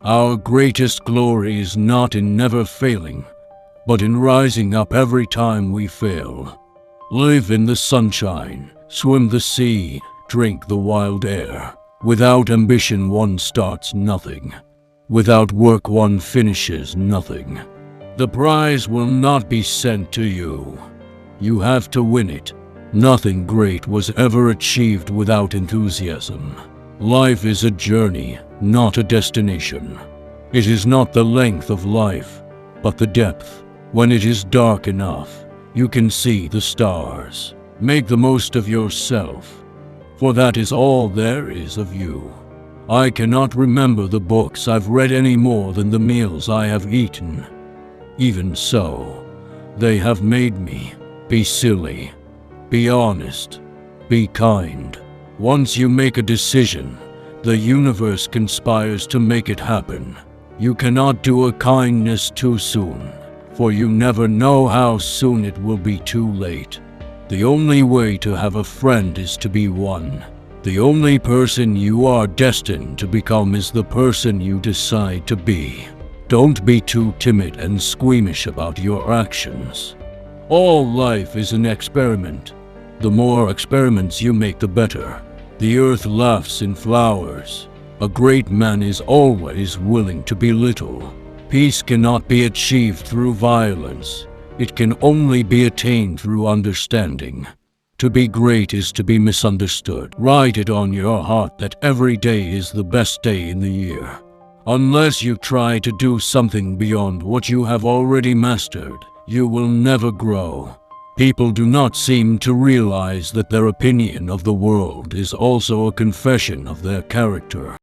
Our greatest glory is not in never failing, but in rising up every time we fail. Live in the sunshine, swim the sea, drink the wild air. Without ambition one starts nothing. Without work one finishes nothing. The prize will not be sent to you. You have to win it. Nothing great was ever achieved without enthusiasm. Life is a journey, not a destination. It is not the length of life, but the depth. When it is dark enough, you can see the stars. Make the most of yourself, for that is all there is of you. I cannot remember the books I've read any more than the meals I have eaten. Even so, they have made me. Be silly, be honest, be kind. Once you make a decision, the universe conspires to make it happen. You cannot do a kindness too soon, for you never know how soon it will be too late. The only way to have a friend is to be one. The only person you are destined to become is the person you decide to be. Don't be too timid and squeamish about your actions. All life is an experiment. The more experiments you make, the better. The earth laughs in flowers. A great man is always willing to belittle. Peace cannot be achieved through violence. It can only be attained through understanding. To be great is to be misunderstood. Write it on your heart that every day is the best day in the year. Unless you try to do something beyond what you have already mastered, you will never grow. People do not seem to realize that their opinion of the world is also a confession of their character.